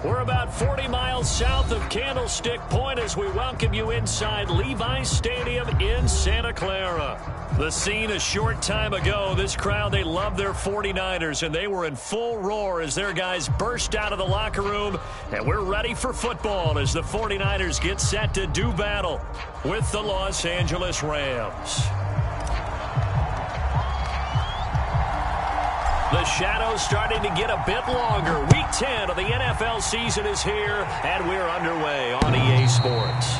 We're about 40 miles south of Candlestick Point as we welcome you inside Levi's Stadium in Santa Clara. The scene a short time ago, this crowd, they love their 49ers, and they were in full roar as their guys burst out of the locker room, and we're ready for football as the 49ers get set to do battle with the Los Angeles Rams. The shadow's starting to get a bit longer. Week 10 of the NFL season is here, and we're underway on EA Sports.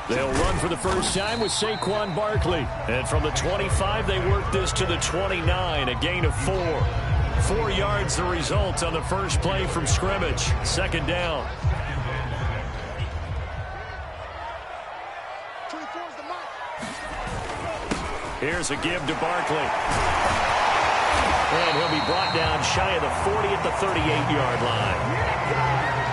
They'll run for the first time with Saquon Barkley. And from the 25, they work this to the 29, a gain of 4. 4 yards the result on the first play from scrimmage. Second down. Here's a give to Barkley. And he'll be brought down shy of the 40 at the 38-yard line.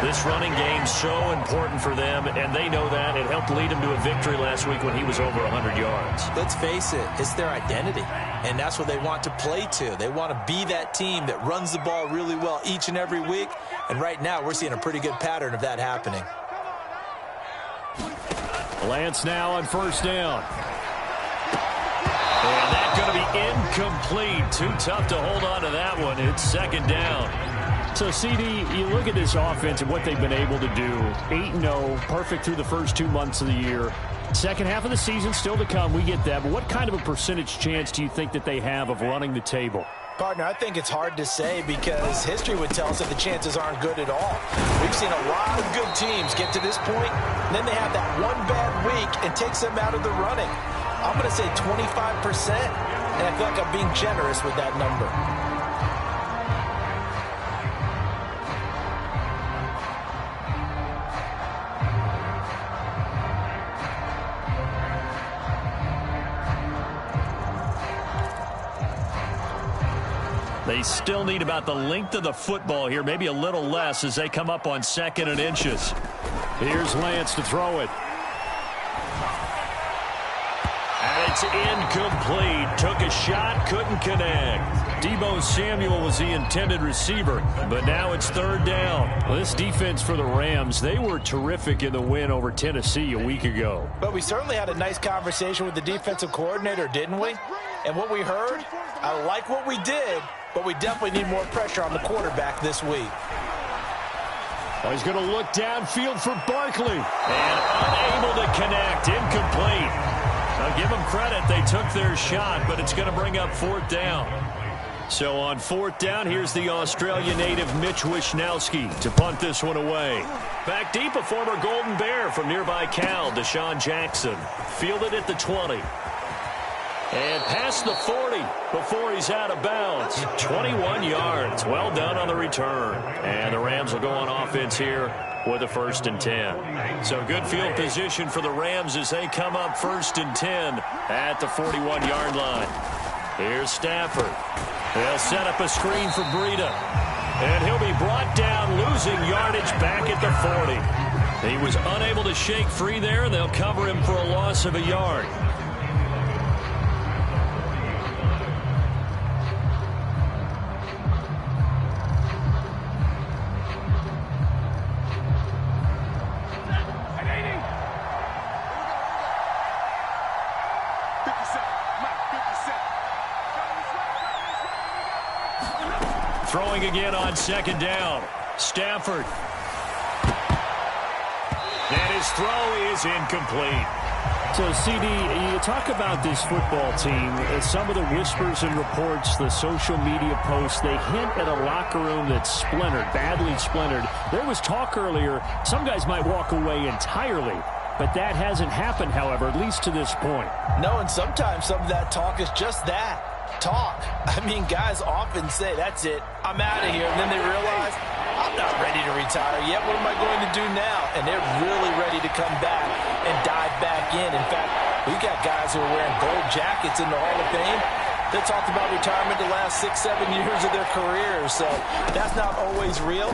This running game's so important for them, and they know that. It helped lead them to a victory last week when he was over 100 yards. Let's face it, it's their identity, and that's what they want to play to. They want to be that team that runs the ball really well each and every week, and right now we're seeing a pretty good pattern of that happening. Lance now on first down. And that's going to be incomplete. Too tough to hold on to that one. It's second down. So, CD, you look at this offense and what they've been able to do. 8-0, perfect through the first 2 months of the year. Second half of the season still to come. We get that. But what kind of a percentage chance do you think that they have of running the table? Partner, I think it's hard to say because history would tell us that the chances aren't good at all. We've seen a lot of good teams get to this point, and then they have that one bad week and takes them out of the running. I'm going to say 25%, and I feel like I'm being generous with that number. They still need about the length of the football here, maybe a little less as they come up on 2nd and inches. Here's Lance to throw it. And it's incomplete. Took a shot, couldn't connect. Deebo Samuel was the intended receiver, but now it's third down. Well, this defense for the Rams, they were terrific in the win over Tennessee a week ago. But we certainly had a nice conversation with the defensive coordinator, didn't we? And what we heard, I like what we did, but we definitely need more pressure on the quarterback this week. Oh, he's going to look downfield for Barkley. And unable to connect. Incomplete. I'll give them credit. They took their shot, but it's going to bring up 4th down. So on 4th down, here's the Australia native Mitch Wishnowsky to punt this one away. Back deep, a former Golden Bear from nearby Cal, Deshaun Jackson. Fielded at the 20. And past the 40 before he's out of bounds. 21 yards. Well done on the return. And the Rams will go on offense here with a 1st and 10. So good field position for the Rams as they come up 1st and 10 at the 41-yard line. Here's Stafford. They'll set up a screen for Breida. And he'll be brought down, losing yardage back at the 40. He was unable to shake free there. They'll cover him for a loss of a yard. Throwing again on 2nd down. Stafford. And his throw is incomplete. So, CD, you talk about this football team. Some of the whispers and reports, the social media posts, they hint at a locker room that's splintered, badly splintered. There was talk earlier, some guys might walk away entirely. But that hasn't happened, however, at least to this point. No, and sometimes some of that talk is just that. Talk. I mean, guys often say, that's it, I'm out of here. And then they realize, I'm not ready to retire yet. What am I going to do now? And they're really ready to come back and dive back in. In fact, we got guys who are wearing gold jackets in the Hall of Fame. They talked about retirement the last 6-7 years of their careers. So that's not always real.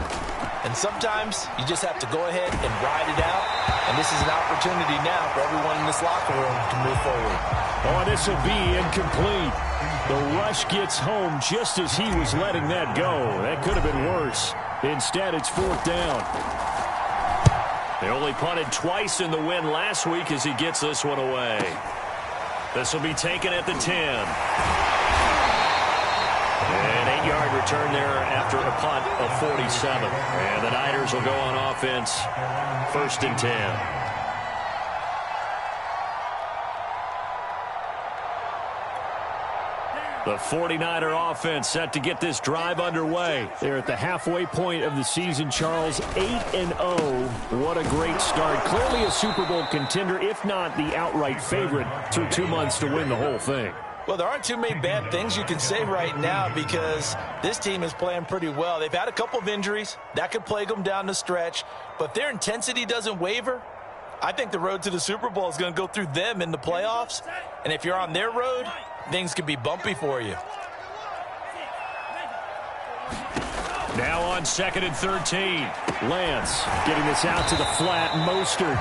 And sometimes you just have to go ahead and ride it out. And this is an opportunity now for everyone in this locker room to move forward. Oh, this will be incomplete. The rush gets home just as he was letting that go. That could have been worse. Instead, it's 4th down. They only punted twice in the win last week as he gets this one away. This will be taken at the 10. An 8-yard return there after a punt of 47. And the Niners will go on offense, 1st and 10. The 49er offense set to get this drive underway. They're at the halfway point of the season, Charles. 8-0. What a great start. Clearly a Super Bowl contender, if not the outright favorite, through 2 months to win the whole thing. Well, there aren't too many bad things you can say right now because this team is playing pretty well. They've had a couple of injuries. That could plague them down the stretch. But if their intensity doesn't waver, I think the road to the Super Bowl is going to go through them in the playoffs. And if you're on their road, things could be bumpy for you. Now on 2nd and 13. Lance getting this out to the flat. Mostert.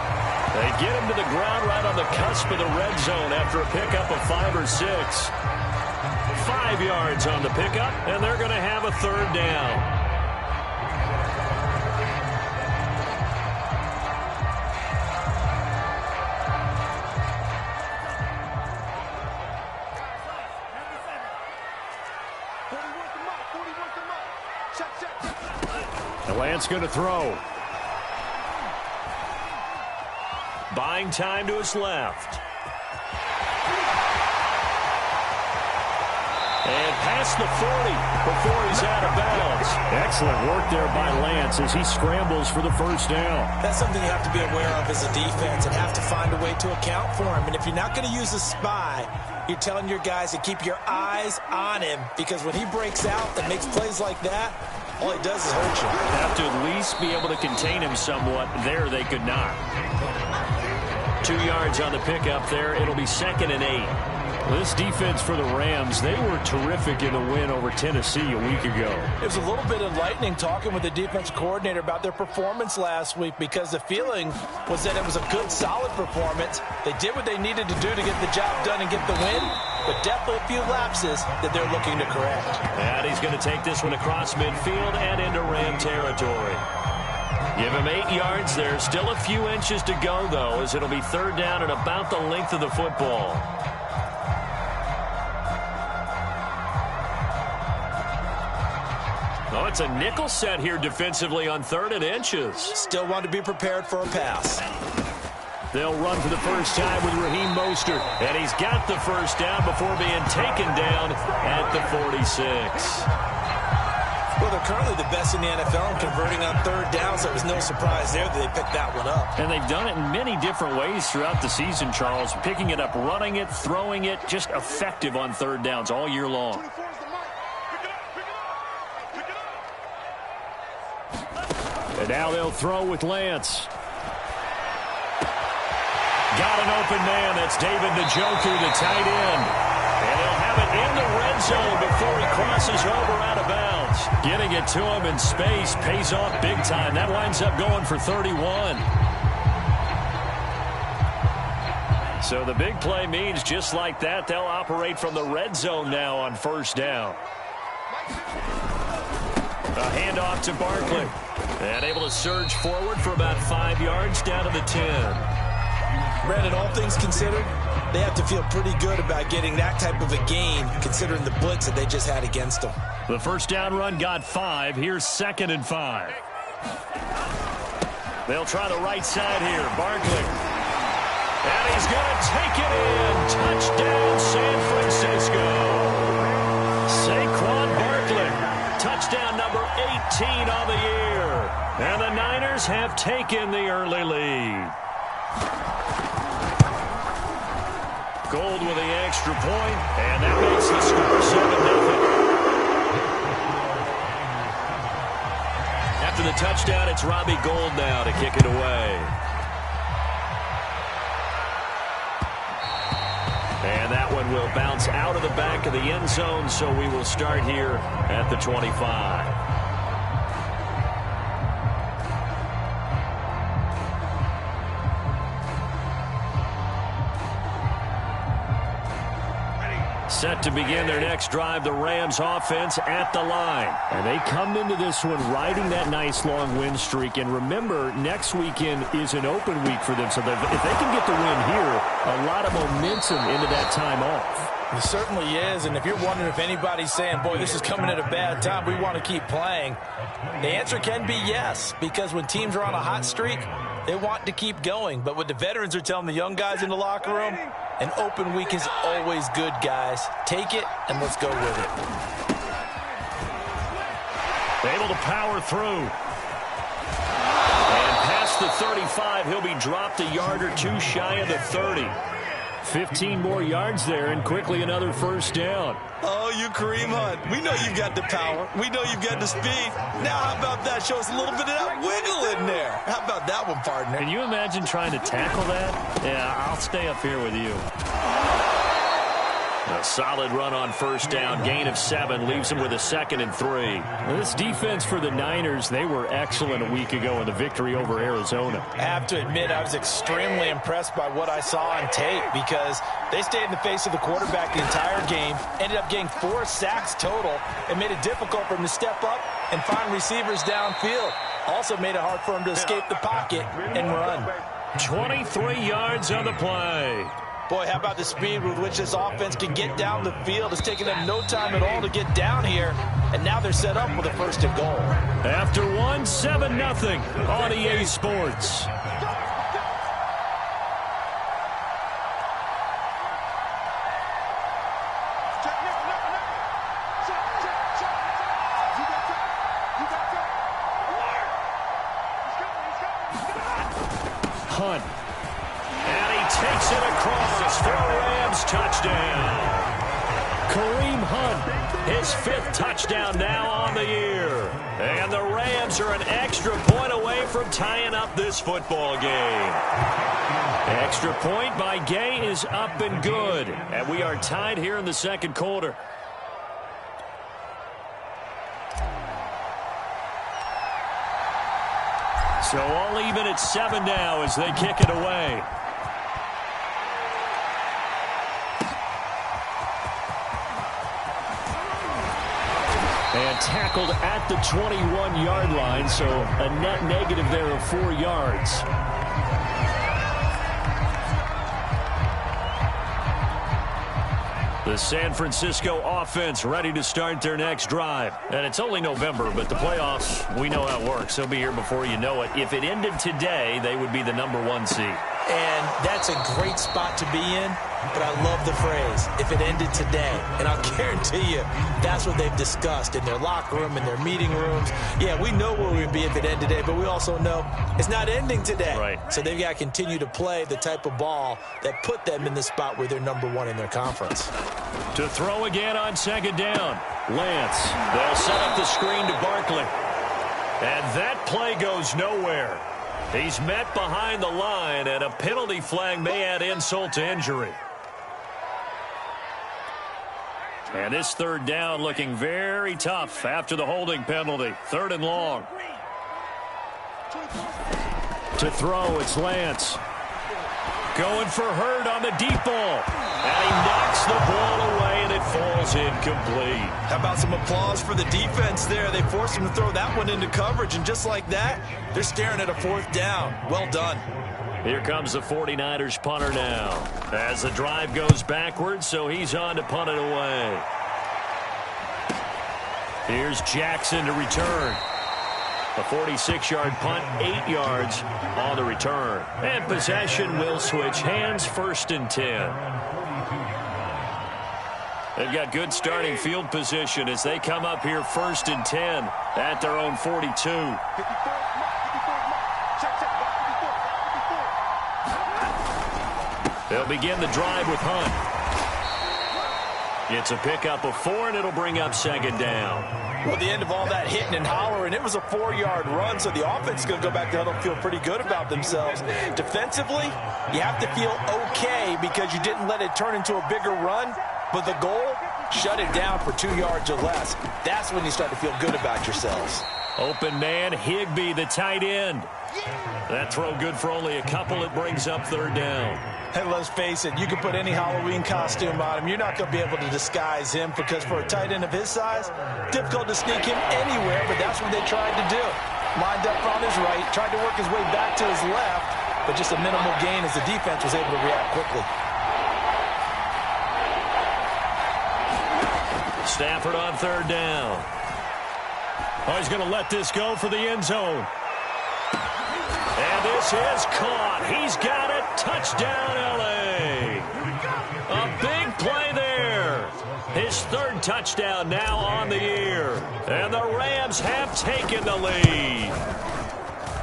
They get him to the ground right on the cusp of the red zone after a pickup of 5 or 6. 5 yards on the pickup, and they're going to have a 3rd down. Lance going to throw. Buying time to his left. And past the 40 before he's out of bounds. Excellent work there by Lance as he scrambles for the 1st down. That's something you have to be aware of as a defense and have to find a way to account for him. And if you're not going to use a spy, you're telling your guys to keep your eyes on him because when he breaks out and makes plays like that, all he does is hurt you. Have to at least be able to contain him somewhat. There they could not. 2 yards on the pickup there. It'll be 2nd and 8. This defense for the Rams, they were terrific in the win over Tennessee a week ago. It was a little bit enlightening talking with the defensive coordinator about their performance last week because the feeling was that it was a good, solid performance. They did what they needed to do to get the job done and get the win, but definitely a few lapses that they're looking to correct. And he's going to take this one across midfield and into Ram territory. Give him 8 yards there. Still a few inches to go, though, as it'll be 3rd down and about the length of the football. Oh, it's a nickel set here defensively on 3rd and inches. Still want to be prepared for a pass. They'll run for the first time with Raheem Mostert. And he's got the 1st down before being taken down at the 46. Well, they're currently the best in the NFL in converting on 3rd down, so it was no surprise there that they picked that one up. And they've done it in many different ways throughout the season, Charles. Picking it up, running it, throwing it, just effective on 3rd downs all year long. And now they'll throw with Lance. Got an open man. That's David Njoku, the tight end. And he'll have it in the red zone before he crosses over out of bounds. Getting it to him in space pays off big time. That winds up going for 31. So the big play means just like that, they'll operate from the red zone now on 1st down. A handoff to Barkley. And able to surge forward for about 5 yards down to the 10. Brandon, all things considered, they have to feel pretty good about getting that type of a gain, considering the blitz that they just had against them. The 1st down run got 5. Here's 2nd and 5. They'll try the right side here. Barkley. And he's going to take it in. Touchdown, San Francisco. Saquon Barkley. Touchdown number 18 on the year. And the Niners have taken the early lead. Gold with the extra point, and that makes the score 7-0. After the touchdown, it's Robbie Gould now to kick it away. And that one will bounce out of the back of the end zone, so we will start here at the 25. Set to begin their next drive, the Rams offense at the line. And they come into this one riding that nice long win streak. And remember, next weekend is an open week for them. So if they can get the win here, a lot of momentum into that time off. It certainly is, and if you're wondering if anybody's saying, boy, this is coming at a bad time, we want to keep playing, the answer can be yes, because when teams are on a hot streak, they want to keep going. But what the veterans are telling the young guys in the locker room, an open week is always good, guys. Take it, and let's go with it. Able to power through. And past the 35, he'll be dropped a yard or two shy of the 30. 15 more yards there, and quickly another first down. Oh, you Kareem Hunt. We know you've got the power. We know you've got the speed. Now how about that? Show us a little bit of that wiggle in there. How about that one, partner? Can you imagine trying to tackle that? Yeah, I'll stay up here with you. A solid run on first down. Gain of 7 leaves him with a 2nd and 3. Well, this defense for the Niners, they were excellent a week ago in the victory over Arizona. I have to admit, I was extremely impressed by what I saw on tape because they stayed in the face of the quarterback the entire game, ended up getting 4 sacks total, and made it difficult for him to step up and find receivers downfield. Also made it hard for him to escape the pocket and run. 23 yards on the play. Boy, how about the speed with which this offense can get down the field? It's taken them no time at all to get down here, and now they're set up with a 1st and goal. After 1, 7-0 on EA Sports. Hunt. And he takes it across for a Rams touchdown. Kareem Hunt, his 5th touchdown now on the year. And the Rams are an extra point away from tying up this football game. Extra point by Gay is up and good. And we are tied here in the 2nd quarter. So all even at 7 now as they kick it away. And tackled at the 21-yard line, so a net negative there of 4 yards. The San Francisco offense ready to start their next drive. And it's only November, but the playoffs, we know how it works. They'll be here before you know it. If it ended today, they would be the #1 seed. And that's a great spot to be in, but I love the phrase, if it ended today. And I'll guarantee you, that's what they've discussed in their locker room, in their meeting rooms. Yeah, we know where we'd be if it ended today, but we also know it's not ending today. Right. So they've got to continue to play the type of ball that put them in the spot where they're #1 in their conference. To throw again on 2nd down. Lance, they'll set up the screen to Barkley. And that play goes nowhere. He's met behind the line, and a penalty flag may add insult to injury. And this 3rd down looking very tough after the holding penalty. 3rd and long. To throw, it's Lance. Going for Hurd on the deep ball. And he knocks the ball away, and it falls incomplete. How about some applause for the defense there? They forced him to throw that one into coverage, and just like that, they're staring at a 4th down. Well done. Here comes the 49ers punter now. As the drive goes backwards, so he's on to punt it away. Here's Jackson to return. A 46-yard punt, 8 yards on the return. And possession will switch hands, 1st and 10. They've got good starting field position as they come up here 1st and 10 at their own 42. They'll begin the drive with Hunt. It's a pickup of 4, and it'll bring up 2nd down. Well, at the end of all that hitting and hollering, it was a 4-yard run, so the offense is going to go back to huddle and feel pretty good about themselves. Defensively, you have to feel okay because you didn't let it turn into a bigger run, but the goal, shut it down for 2 yards or less. That's when you start to feel good about yourselves. Open man, Higbee, the tight end. That throw good for only a couple. It brings up 3rd down. Hey, let's face it, you can put any Halloween costume on him. You're not going to be able to disguise him because for a tight end of his size, difficult to sneak him anywhere, but that's what they tried to do. Lined up on his right, tried to work his way back to his left, but just a minimal gain as the defense was able to react quickly. Stafford on 3rd down. Oh, he's going to let this go for the end zone. And this is caught. He's got it. Touchdown, L.A. A big play there. His 3rd touchdown now on the year. And the Rams have taken the lead.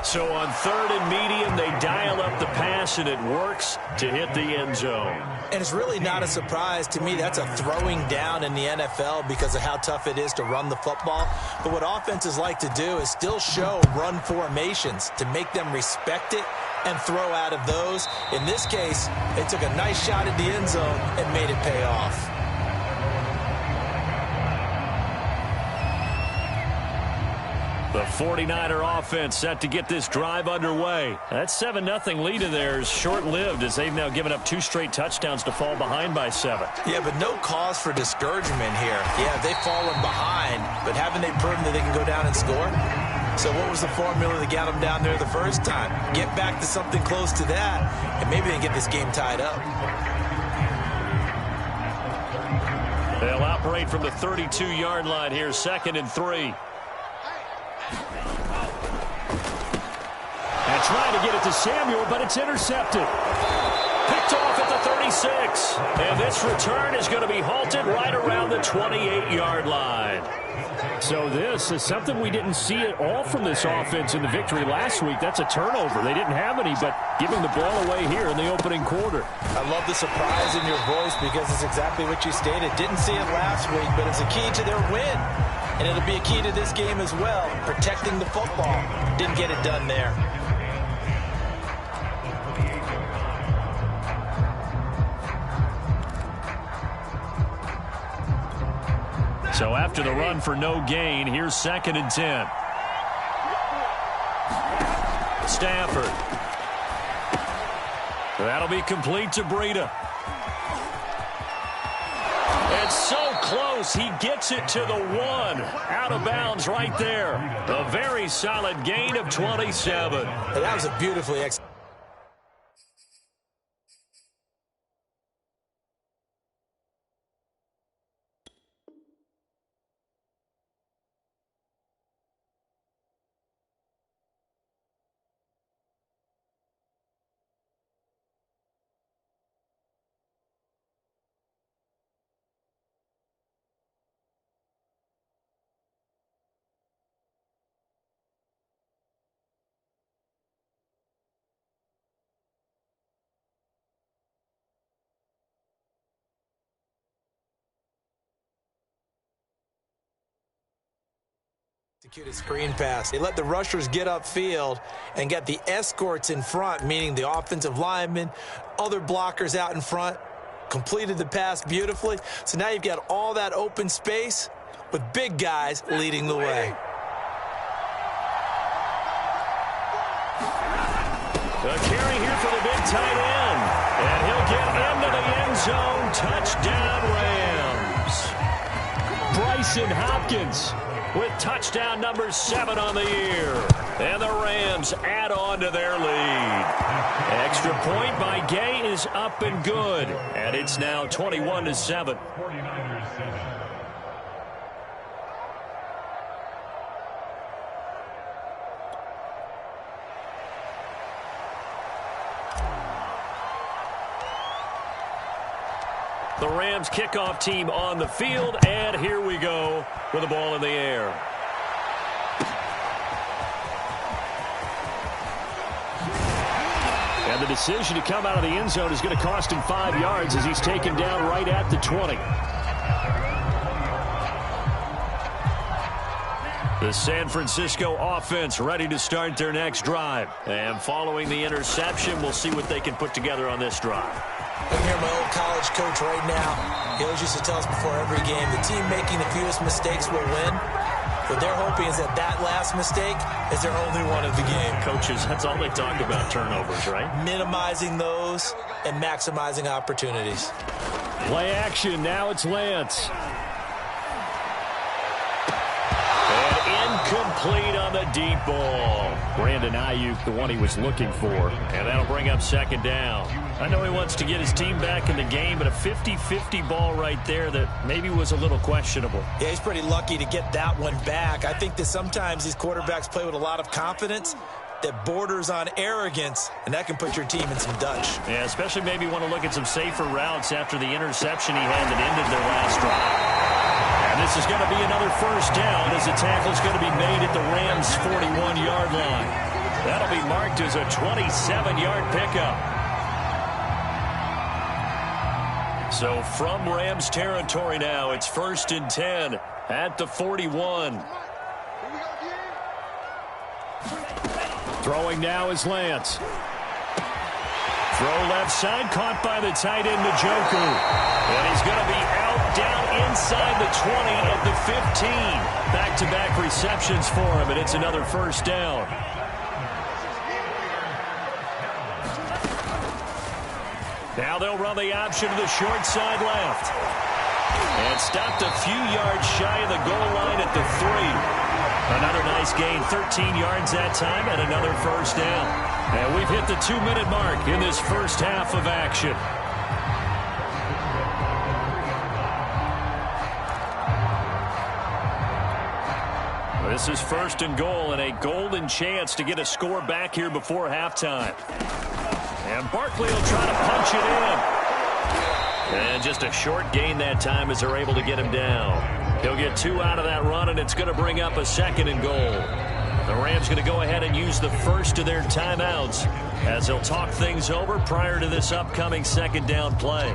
So on 3rd and medium, they dial up the pass, and it works to hit the end zone. And it's really not a surprise to me. That's a throwing down in the NFL because of how tough it is to run the football. But what offenses like to do is still show run formations to make them respect it and throw out of those. In this case, they took a nice shot at the end zone and made it pay off. The 49er offense set to get this drive underway. That 7-0 lead of theirs short-lived as they've now given up 2 straight touchdowns to fall behind by 7. Yeah, but no cause for discouragement here. Yeah, they've fallen behind, but haven't they proven that they can go down and score? So what was the formula that got them down there the first time? Get back to something close to that, and maybe they can get this game tied up. They'll operate from the 32-yard line here, 2nd and 3. And trying to get it to Samuel, but it's intercepted. Picked off at the 36. And this return is going to be halted right around the 28-yard line. So this is something we didn't see at all from this offense in the victory last week. That's a turnover. They didn't have any, but giving the ball away here in the opening quarter. I love the surprise in your voice because it's exactly what you stated. Didn't see it last week, but it's a key to their win. And it'll be a key to this game as well, protecting the football. Didn't get it done there. So after the run for no gain, here's 2nd and 10. Stafford. That'll be complete to Breida. It's so close. He gets it to the 1. Out of bounds right there. A very solid gain of 27. That was a beautifully executed. Screen pass. They let the rushers get upfield and get the escorts in front, meaning the offensive linemen, other blockers out in front, completed the pass beautifully. So now you've got all that open space with big guys leading the way. A carry here for the big tight end. And he'll get into the end zone. Touchdown, Rams. Bryson Hopkins with touchdown number 7 on the year. And the Rams add on to their lead. Extra point by Gay is up and good. And it's now 21-7. Rams kickoff team on the field, and here we go with the ball in the air. And the decision to come out of the end zone is going to cost him 5 yards as he's taken down right at the 20. The San Francisco offense ready to start their next drive. And following the interception, we'll see what they can put together on this drive. I hear my old college coach right now. He always used to tell us before every game, the team making the fewest mistakes will win. What they're hoping is that last mistake is their only one of the game. Coaches, that's all they talk about, turnovers, right? Minimizing those and maximizing opportunities. Play action. Now it's Lance. Incomplete on the deep ball. Brandon Ayuk, the one he was looking for. And that'll bring up second down. I know he wants to get his team back in the game, but a 50-50 ball right there that maybe was a little questionable. Yeah, he's pretty lucky to get that one back. I think that sometimes these quarterbacks play with a lot of confidence that borders on arrogance, and that can put your team in some Dutch. Yeah, especially maybe want to look at some safer routes after the interception he had that ended their last drive. And this is going to be another first down as the tackle's going to be made at the Rams' 41-yard line. That'll be marked as a 27-yard pickup. So from Rams territory now, it's 1st and 10 at the 41. Throwing now is Lance. Throw left side, caught by the tight end, Njoku. And he's going to be out down inside the 20 at the 15. Back-to-back receptions for him, and it's another first down. Now they'll run the option to the short side left. And stopped a few yards shy of the goal line at the 3. Another nice gain, 13 yards that time, and another first down. And we've hit the 2-minute mark in this first half of action. This is 1st and goal and a golden chance to get a score back here before halftime. And Barkley will try to punch it in. And just a short gain that time as they're able to get him down. He'll get 2 out of that run, and it's going to bring up a 2nd and goal. The Rams going to go ahead and use the first of their timeouts as they'll talk things over prior to this upcoming 2nd down play.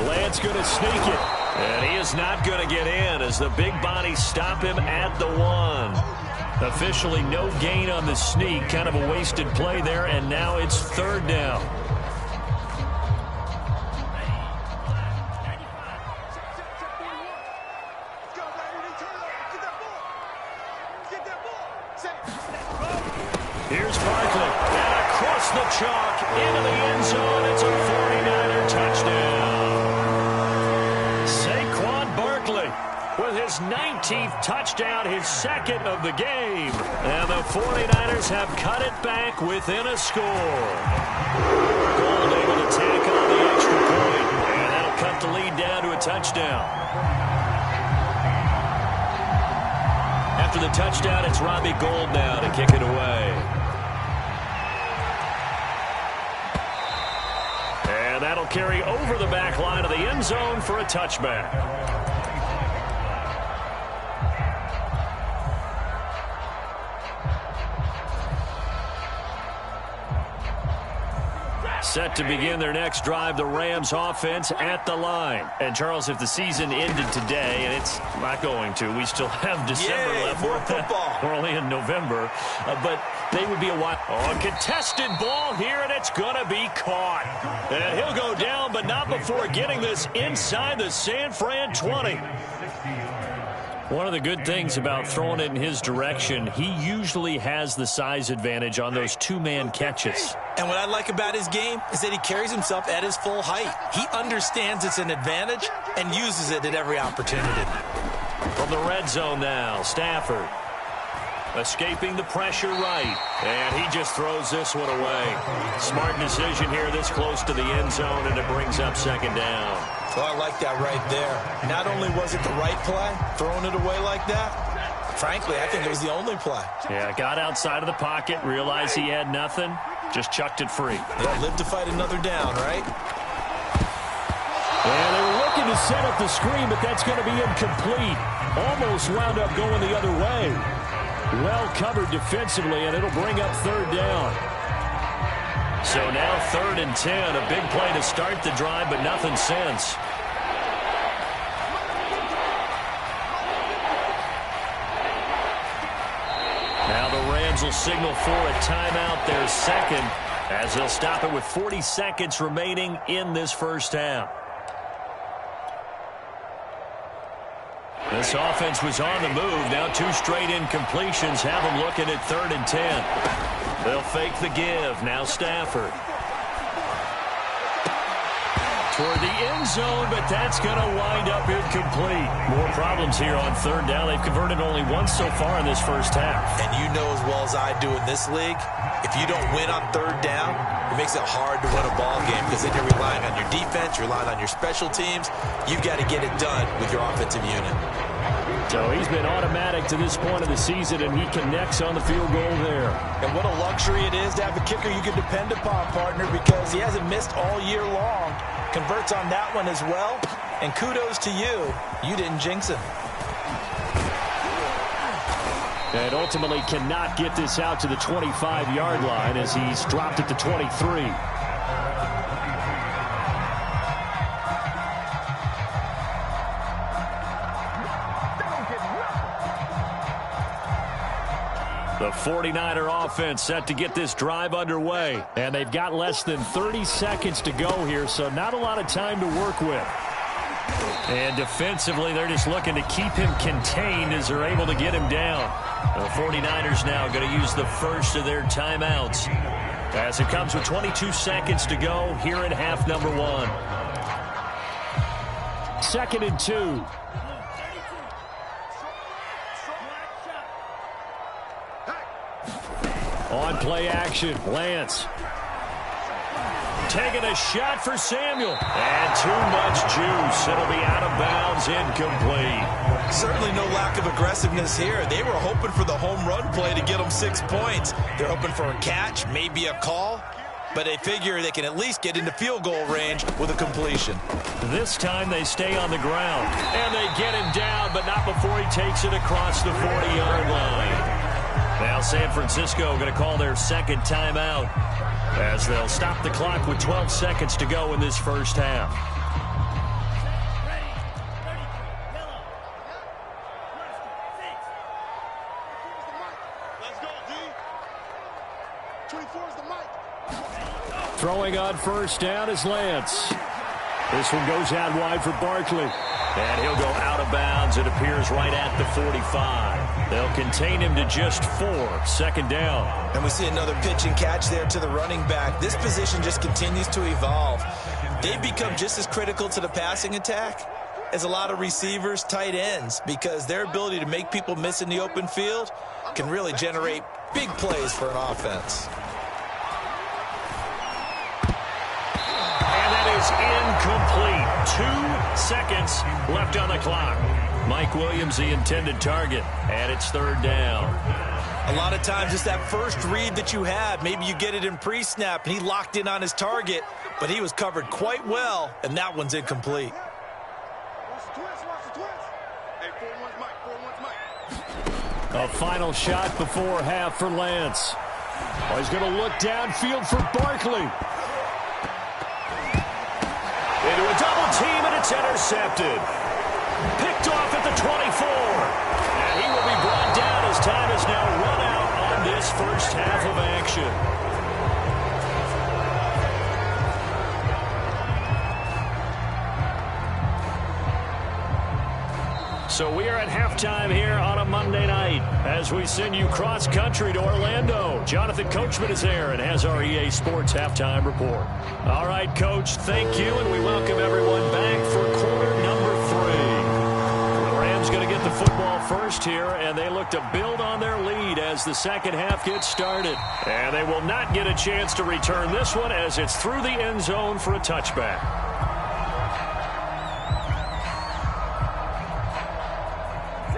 Lance going to sneak it. And he is not going to get in as the big bodies stop him at the 1. Officially no gain on the sneak. Kind of a wasted play there, and now it's 3rd down. Here's Barkley. And across the chalk into the end zone. It's a 49er touchdown. With his 19th touchdown, his 2nd of the game. And the 49ers have cut it back within a score. Gold able to tack on the extra point. And that'll cut the lead down to a touchdown. After the touchdown, it's Robbie Gould now to kick it away. And that'll carry over the back line of the end zone for a touchback. Set to begin their next drive, the Rams offense at the line. And, Charles, if the season ended today, and it's not going to, we still have December left. More football. We're only in November. But they would be a while. Oh, a contested ball here, and it's going to be caught. And he'll go down, but not before getting this inside the San Fran 20. One of the good things about throwing it in his direction, he usually has the size advantage on those 2-man catches. And what I like about his game is that he carries himself at his full height. He understands it's an advantage and uses it at every opportunity. From the red zone now, Stafford escaping the pressure right. And he just throws this one away. Smart decision here this close to the end zone, and it brings up 2nd down. Well, I like that right there. Not only was it the right play, throwing it away like that, frankly, I think it was the only play. Yeah, got outside of the pocket, realized he had nothing, just chucked it free. Yeah, live to fight another down, right? And they were looking to set up the screen, but that's going to be incomplete. Almost wound up going the other way. Well covered defensively, and it'll bring up third down. So now 3rd and 10, a big play to start the drive, but nothing since. Now the Rams will signal for a timeout, their second, as they'll stop it with 40 seconds remaining in this first half. This offense was on the move. Now 2 straight incompletions have them looking at 3rd and 10. They'll fake the give. Now Stafford. Toward the end zone, but that's going to wind up incomplete. More problems here on 3rd down. They've converted only once so far in this first half. And you know as well as I do in this league, if you don't win on 3rd down, it makes it hard to win a ball game because then you're relying on your defense, you're relying on your special teams. You've got to get it done with your offensive unit. So he's been automatic to this point of the season, and he connects on the field goal there. And what a luxury it is to have a kicker you can depend upon, partner, because he hasn't missed all year long. Converts on that one as well. And kudos to you. You didn't jinx him. And ultimately cannot get this out to the 25-yard line as he's dropped it to 23. The 49er offense set to get this drive underway. And they've got less than 30 seconds to go here, so not a lot of time to work with. And defensively, they're just looking to keep him contained as they're able to get him down. The 49ers now going to use the first of their timeouts as it comes with 22 seconds to go here in half number 1. 2nd and 2. On play action, Lance. Taking a shot for Samuel. And too much juice. It'll be out of bounds, incomplete. Certainly no lack of aggressiveness here. They were hoping for the home run play to get them 6 points. They're hoping for a catch, maybe a call. But they figure they can at least get into field goal range with a completion. This time they stay on the ground. And they get him down, but not before he takes it across the 40-yard line. Now San Francisco going to call their second timeout as they'll stop the clock with 12 seconds to go in this first half. Throwing on first down is Lance. This one goes out wide for Barkley. And he'll go out of bounds. It appears right at the 45. They'll contain him to just 4. 2nd down. And we see another pitch and catch there to the running back. This position just continues to evolve. They've become just as critical to the passing attack as a lot of receivers, tight ends, because their ability to make people miss in the open field can really generate big plays for an offense. Incomplete. 2 seconds left on the clock. Mike Williams, the intended target, and it's 3rd down. A lot of times it's that first read that you have. Maybe you get it in pre-snap, and he locked in on his target, but he was covered quite well, and that one's incomplete. A final shot before half for Lance. Oh, he's going to look downfield for Barkley. Into a double team, and it's intercepted. Picked off at the 24. And he will be brought down as time has now run out on this first half of action. So we are at halftime here on a Monday night as we send you cross-country to Orlando. Jonathan Coachman is there and has our EA Sports halftime report. All right, Coach, thank you, and we welcome everyone back for quarter number 3. The Rams going to get the football first here, and they look to build on their lead as the second half gets started. And they will not get a chance to return this one as it's through the end zone for a touchback.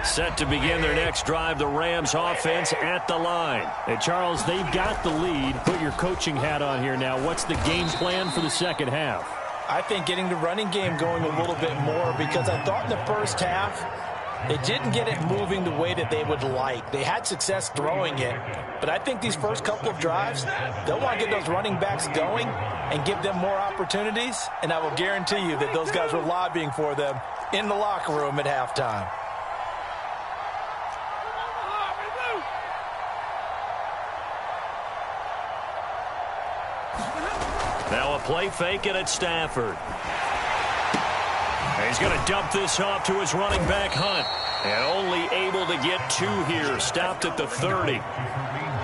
Set to begin their next drive, the Rams offense at the line. Hey, Charles, they've got the lead. Put your coaching hat on here now. What's the game plan for the second half? I think getting the running game going a little bit more, because I thought in the first half they didn't get it moving the way that they would like. They had success throwing it, but I think these first couple of drives, they'll want to get those running backs going and give them more opportunities, and I will guarantee you that those guys were lobbying for them in the locker room at halftime. Now a play fake, and it's Stafford. He's going to dump this off to his running back, Hunt. And only able to get 2 here. Stopped at the 30.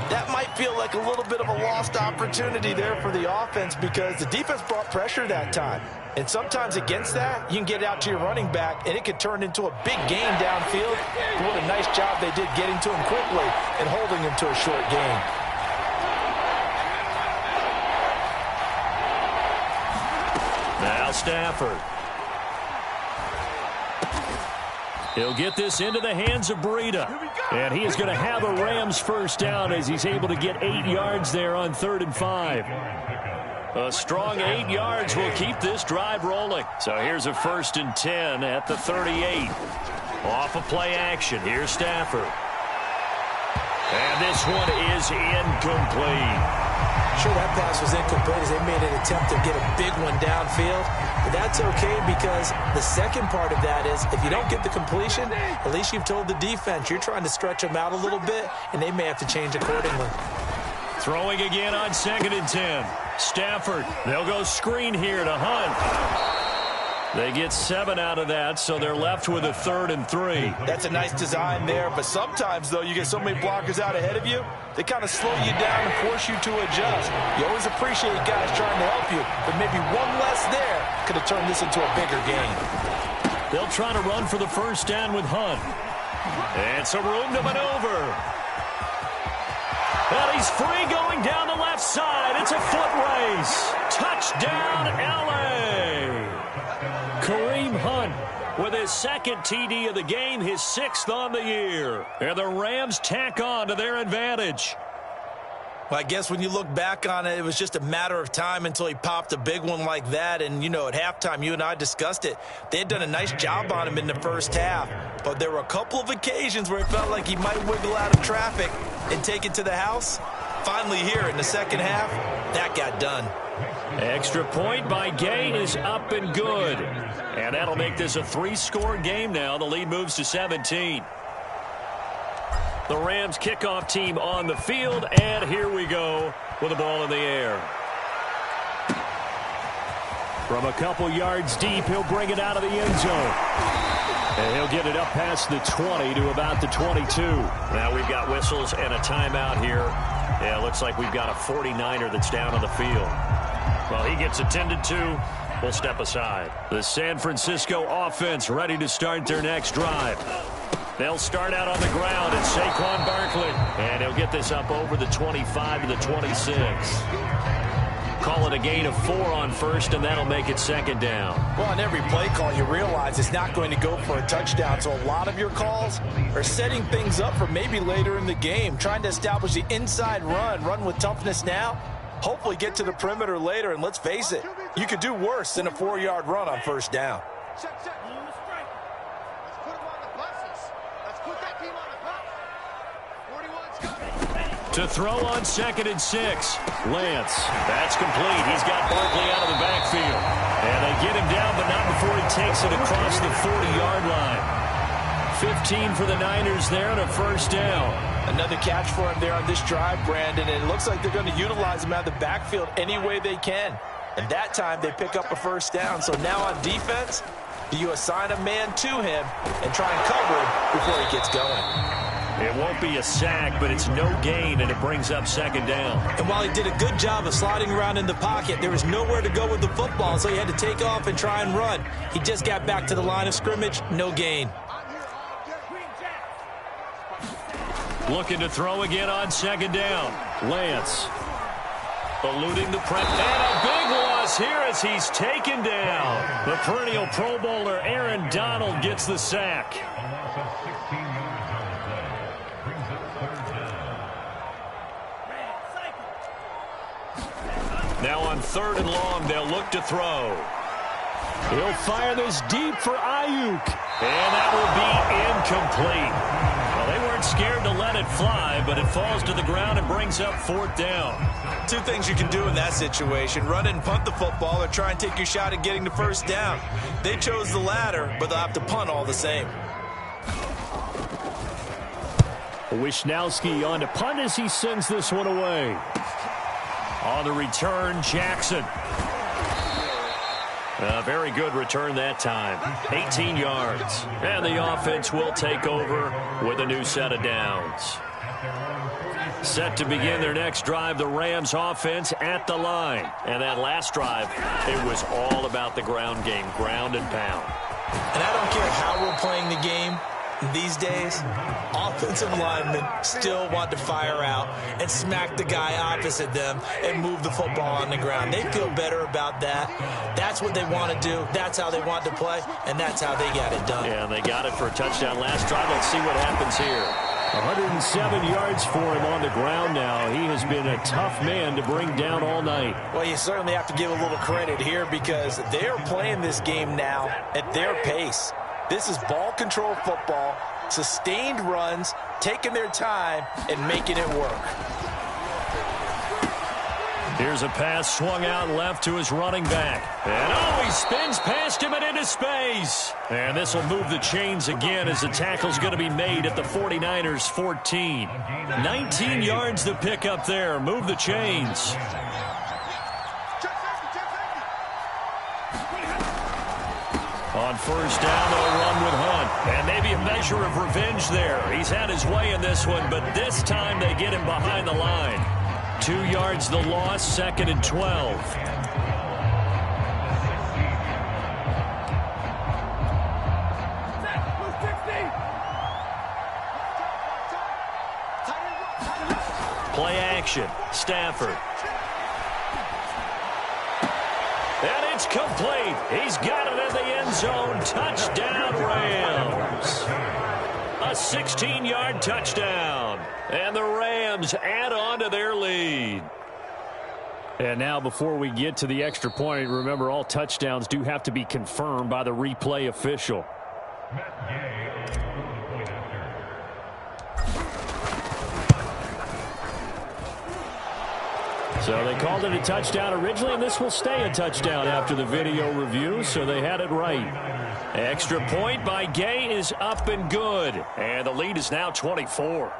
That might feel like a little bit of a lost opportunity there for the offense, because the defense brought pressure that time. And sometimes against that, you can get out to your running back, and it could turn into a big gain downfield. But what a nice job they did getting to him quickly and holding him to a short gain. Now Stafford. He'll get this into the hands of Breida. And he is going to have a Rams first down as he's able to get 8 yards there on 3rd and 5. A strong 8 yards will keep this drive rolling. So here's a 1st and 10 at the 38. Off of play action. Here's Stafford. And this one is incomplete. Sure, that pass was incomplete as they made an attempt to get a big one downfield. But that's okay, because the second part of that is if you don't get the completion, at least you've told the defense you're trying to stretch them out a little bit, and they may have to change accordingly. Throwing again on 2nd and 10. Stafford, they'll go screen here to Hunt. They get 7 out of that, so they're left with a 3rd and 3. That's a nice design there, but sometimes, though, you get so many blockers out ahead of you, they kind of slow you down and force you to adjust. You always appreciate guys trying to help you, but maybe one less there could have turned this into a bigger game. They'll try to run for the first down with Hunt. And some room to maneuver. Well, he's free going down the left side. It's a foot race. Touchdown, L.A. Kareem Hunt with his 2nd TD of the game, his 6th on the year. And the Rams tack on to their advantage. Well, I guess when you look back on it, it was just a matter of time until he popped a big one like that. And, you know, at halftime, you and I discussed it. They had done a nice job on him in the first half. But there were a couple of occasions where it felt like he might wiggle out of traffic and take it to the house. Finally here in the second half, that got done. Extra point by Gay is up and good. And that'll make this a 3-score game now. The lead moves to 17. The Rams kickoff team on the field, and here we go with the ball in the air. From a couple yards deep, he'll bring it out of the end zone. And he'll get it up past the 20 to about the 22. Now we've got whistles and a timeout here. Yeah, it looks like we've got a 49er that's down on the field. Well, he gets attended to. We'll step aside. The San Francisco offense ready to start their next drive. They'll start out on the ground. It's Saquon Barkley. And he'll get this up over the 25 to the 26. Call it a gain of 4 on 1st, and that'll make it 2nd down. Well, on every play call, you realize it's not going to go for a touchdown. So a lot of your calls are setting things up for maybe later in the game, trying to establish the inside run with toughness now. Hopefully get to the perimeter later, and let's face it, you could do worse than a 4-yard run on 1st down. To throw on 2nd and 6. Lance. That's complete. He's got Barkley out of the backfield. And they get him down, but not before he takes it across the 40-yard line. 15 for the Niners there and a 1st down. Another catch for him there on this drive, Brandon, and it looks like they're going to utilize him out of the backfield any way they can. And that time they pick up a 1st down. So now on defense, do you assign a man to him and try and cover him before he gets going? It won't be a sack, but it's no gain, and it brings up 2nd down. And while he did a good job of sliding around in the pocket, there was nowhere to go with the football, so he had to take off and try and run. He just got back to the line of scrimmage, no gain. Looking to throw again on 2nd down. Lance. Eluding the press. And a big loss here as he's taken down. The perennial Pro Bowler Aaron Donald gets the sack. Now on 3rd and long, they'll look to throw. He'll fire this deep for Ayuk. And that will be incomplete. Well, they weren't scared to let it fly, but it falls to the ground and brings up 4th down. Two things you can do in that situation: run and punt the football, or try and take your shot at getting the 1st down. They chose the latter, but they'll have to punt all the same. Wishnowski on to punt as he sends this one away. On the return, Jackson. A very good return that time. 18 yards. And the offense will take over with a new set of downs. Set to begin their next drive, the Rams offense at the line. And that last drive, it was all about the ground game, ground and pound. And I don't care how we're playing the game these days, offensive linemen still want to fire out and smack the guy opposite them and move the football on the ground. They feel better about that. That's what they want to do. That's how they want to play, and that's how they got it done. Yeah, and they got it for a touchdown last drive. Let's see what happens here. 107 yards for him on the ground now. He has been a tough man to bring down all night. Well, you certainly have to give a little credit here because they're playing this game now at their pace. This is ball control football, sustained runs, taking their time, and making it work. Here's a pass swung out left to his running back. And he spins past him and into space. And this will move the chains again as the tackle's going to be made at the 49ers 14. 19 yards to pick up there. Move the chains. On 1st down, they'll run with Hunt. And maybe a measure of revenge there. He's had his way in this one, but this time they get him behind the line. 2 yards the loss, 2nd and 12. Play action, Stafford. And it's complete. He's got it in the end zone. Touchdown, Rams. A 16-yard touchdown. And the Rams add on to their lead. And now before we get to the extra point, remember all touchdowns do have to be confirmed by the replay official. So they called it a touchdown originally, and this will stay a touchdown after the video review, so they had it right. Extra point by Gay is up and good. And the lead is now 24.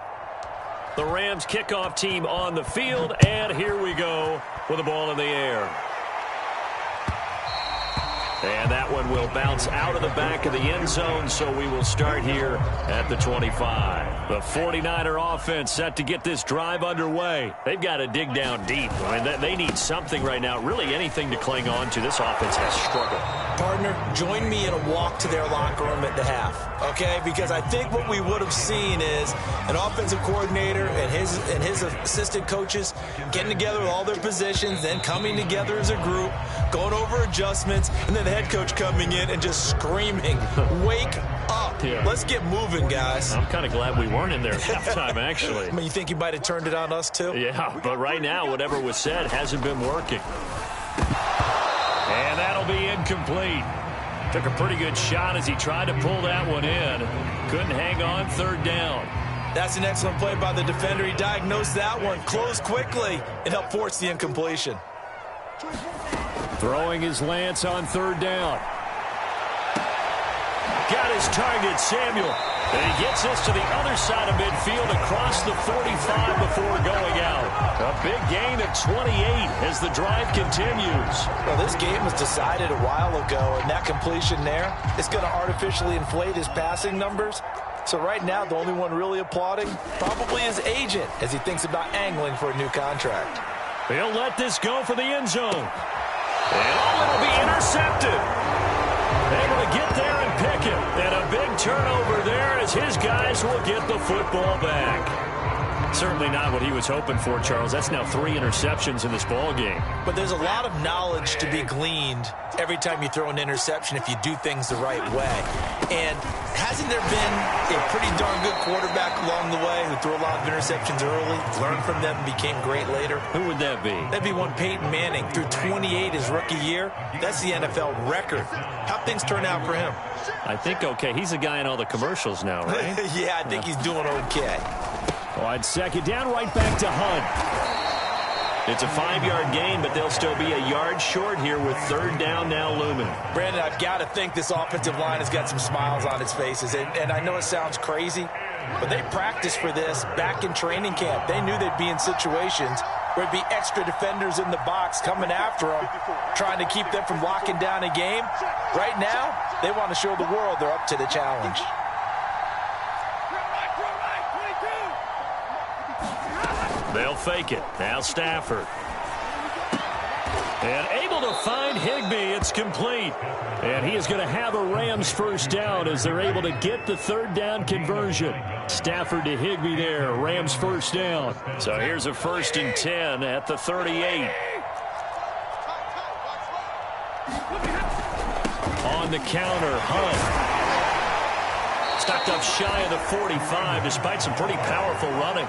The Rams kickoff team on the field, and here we go with the ball in the air. And that one will bounce out of the back of the end zone, so we will start here at the 25. The 49er offense set to get this drive underway. They've got to dig down deep. I mean, they need something right now, really anything to cling on to. This offense has struggled. Partner, join me in a walk to their locker room at the half, okay? Because I think what we would have seen is an offensive coordinator and his assistant coaches getting together with all their positions, then coming together as a group, going over adjustments, and then the head coach coming in and just screaming, wake up. Yeah. Let's get moving, guys. I'm kind of glad we weren't in there at halftime, actually. I mean, you think you might have turned it on us, too? Yeah, but right now, whatever was said hasn't been working. And that'll be incomplete. Took a pretty good shot as he tried to pull that one in. Couldn't hang on, 3rd down. That's an excellent play by the defender. He diagnosed that one, closed quickly, and helped force the incompletion. Throwing his Lance on 3rd down. Got his target, Samuel. And he gets this to the other side of midfield across the 45 before going out. A big gain of 28 as the drive continues. Well, this game was decided a while ago, and that completion there is going to artificially inflate his passing numbers. So right now, the only one really applauding probably his agent as he thinks about angling for a new contract. He'll let this go for the end zone. And it'll be intercepted. Able to get there and pick it. And a big turnover there as his guys will get the football back. Certainly not what he was hoping for, Charles. That's now 3 interceptions in this ball game. But there's a lot of knowledge to be gleaned every time you throw an interception if you do things the right way. And hasn't there been a pretty darn good quarterback along the way who threw a lot of interceptions early, learned from them, and became great later? Who would that be? That'd be one Peyton Manning. Threw 28 his rookie year. That's the NFL record. How'd things turn out for him? I think okay. He's a guy in all the commercials now, right? Yeah, I think he's doing okay. On second down, right back to Hunt. It's a 5-yard gain, but they'll still be a yard short here with third down now looming. Brandon, I've got to think this offensive line has got some smiles on its faces. And I know it sounds crazy, but they practiced for this back in training camp. They knew they'd be in situations where there'd be extra defenders in the box coming after them, trying to keep them from locking down a game. Right now, they want to show the world they're up to the challenge. They'll fake it. Now Stafford. And able to find Higbee. It's complete. And he is going to have a Rams first down as they're able to get the third down conversion. Stafford to Higbee there. Rams first down. So here's a 1st and 10 at the 38. On the counter, Hunt. Stopped up shy of the 45 despite some pretty powerful running.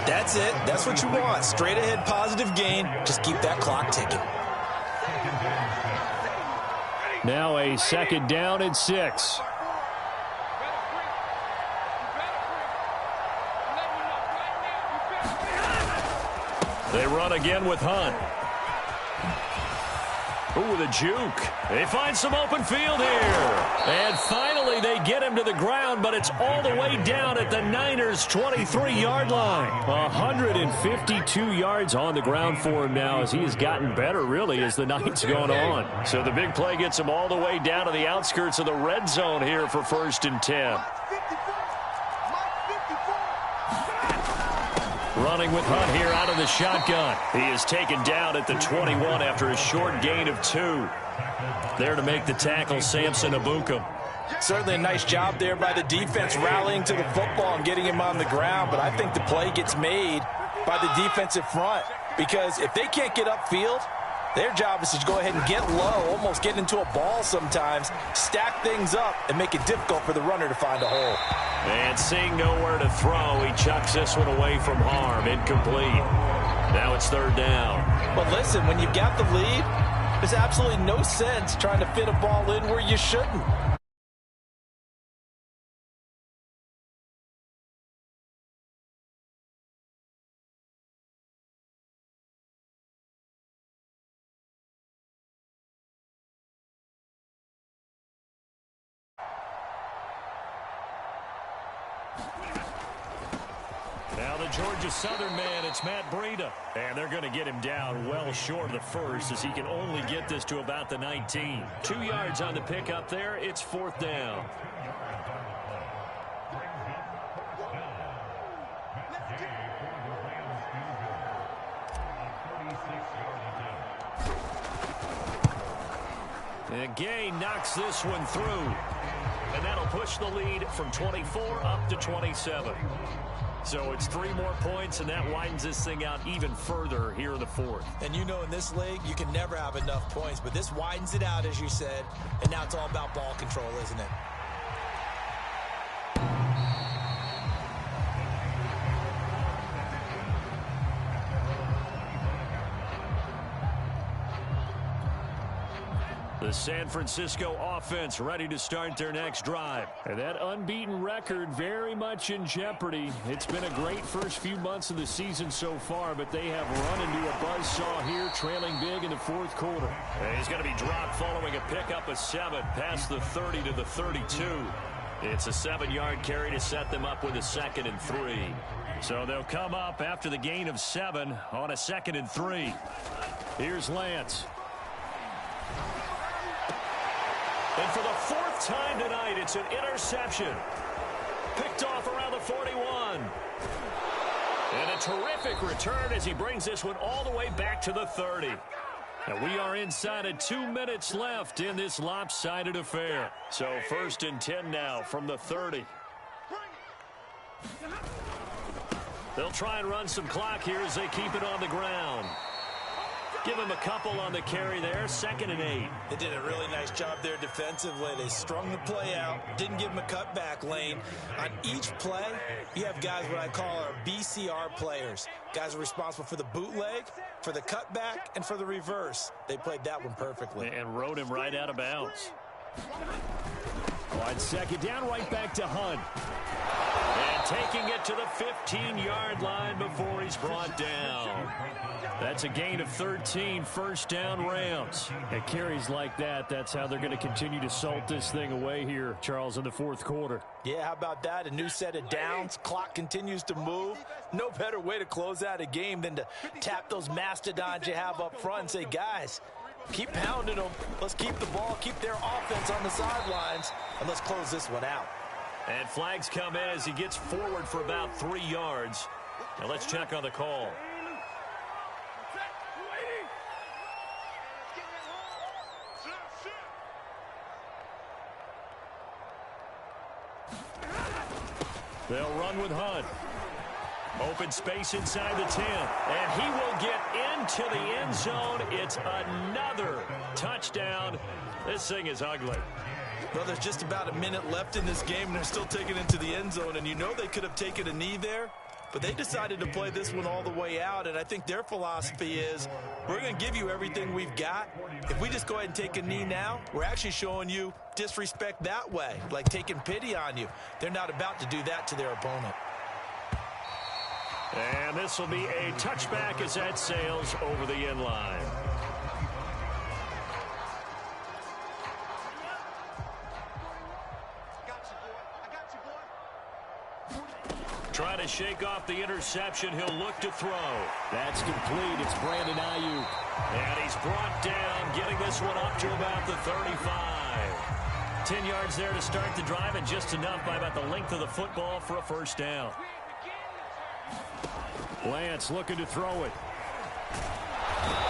That's it. That's what you want. Straight ahead positive gain. Just keep that clock ticking. Now a 2nd down and 6. They run again with Hunt. Ooh, the juke. They find some open field here. And finally they get him to the ground, but it's all the way down at the Niners' 23-yard line. 152 yards on the ground for him now as he has gotten better, really, as the night's gone on. So the big play gets him all the way down to the outskirts of the red zone here for 1st and 10. Running with Hunt here out of the shotgun. He is taken down at the 21 after a short gain of 2. There to make the tackle, Samson Ebukam. Certainly a nice job there by the defense rallying to the football and getting him on the ground, but I think the play gets made by the defensive front because if they can't get upfield, their job is to go ahead and get low, almost get into a ball sometimes, stack things up, and make it difficult for the runner to find a hole. And seeing nowhere to throw, he chucks this one away from harm. Incomplete. Now it's 3rd down. But listen, when you've got the lead, there's absolutely no sense trying to fit a ball in where you shouldn't. Now the Georgia Southern man, it's Matt Breida. And they're going to get him down well short of the 1st as he can only get this to about the 19. 2 yards on the pickup there. It's 4th down. And Gay knocks this one through. And that'll push the lead from 24 up to 27. So it's 3 more points, and that widens this thing out even further here in the 4th. And you know in this league, you can never have enough points, but this widens it out, as you said, and now it's all about ball control, isn't it? The San Francisco offense ready to start their next drive. And that unbeaten record very much in jeopardy. It's been a great first few months of the season so far, but they have run into a buzzsaw here, trailing big in the 4th quarter. And he's going to be dropped following a pickup of 7 past the 30 to the 32. It's a 7-yard carry to set them up with a 2nd and 3. So they'll come up after the gain of 7 on a 2nd and 3. Here's Lance. And for the 4th time tonight, it's an interception. Picked off around the 41. And a terrific return as he brings this one all the way back to the 30. And we are inside of 2 minutes left in this lopsided affair. So 1st and 10 now from the 30. They'll try and run some clock here as they keep it on the ground. Give him a couple on the carry there, 2nd and 8. They did a really nice job there defensively. They strung the play out, didn't give him a cutback lane. On each play, you have guys what I call our BCR players. Guys are responsible for the bootleg, for the cutback, and for the reverse. They played that one perfectly. And rode him right out of bounds. On 2nd down, right back to Hunt. And taking it to the 15-yard line before he's brought down. That's a gain of 13, 1st down Rams. At carries like that, that's how they're going to continue to salt this thing away here, Charles, in the 4th quarter. Yeah, how about that? A new set of downs. Clock continues to move. No better way to close out a game than to tap those mastodons you have up front and say, guys, keep pounding them. Let's keep the ball, keep their offense on the sidelines, and let's close this one out. And flags come in as he gets forward for about 3 yards. Now let's check on the call. They'll run with Hunt. Open space inside the 10. And he will get into the end zone. It's another touchdown. This thing is ugly. Well, there's just about a minute left in this game, and they're still taking it to the end zone. And you know they could have taken a knee there, but they decided to play this one all the way out. And I think their philosophy is, we're going to give you everything we've got. If we just go ahead and take a knee now, we're actually showing you disrespect that way, like taking pity on you. They're not about to do that to their opponent. And this will be a touchback as that sails over the end line. Trying to shake off the interception. He'll look to throw. That's complete. It's Brandon Ayuk. And he's brought down, getting this one up to about the 35. 10 yards there to start the drive, and just enough by about the length of the football for a 1st down. Lance looking to throw it.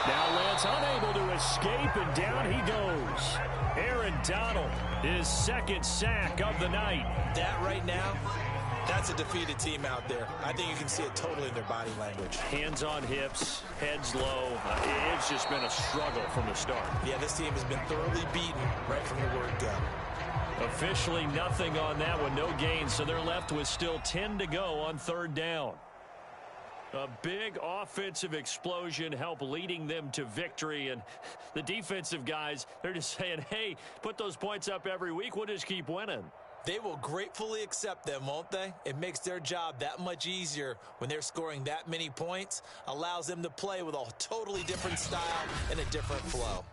Now Lance unable to escape, and down he goes. Aaron Donald, his 2nd sack of the night. That right now, that's a defeated team out there. I think you can see it totally in their body language. Hands on hips, heads low. It's just been a struggle from the start. Yeah, this team has been thoroughly beaten right from the word go. Officially nothing on that one, no gain, so they're left with still 10 to go on 3rd down. A big offensive explosion helped leading them to victory, and the defensive guys, they're just saying, hey, put those points up every week, we'll just keep winning. They will gratefully accept them, won't they? It makes their job that much easier when they're scoring that many points, allows them to play with a totally different style and a different flow.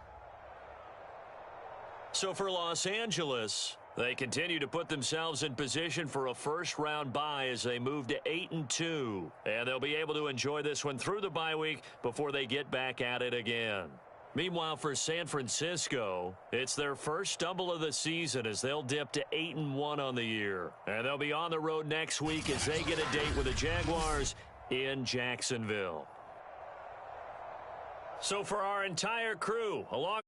So for Los Angeles, they continue to put themselves in position for a 1st-round bye as they move to 8-2. And they'll be able to enjoy this one through the bye week before they get back at it again. Meanwhile, for San Francisco, it's their first stumble of the season as they'll dip to 8-1 on the year. And they'll be on the road next week as they get a date with the Jaguars in Jacksonville. So for our entire crew, along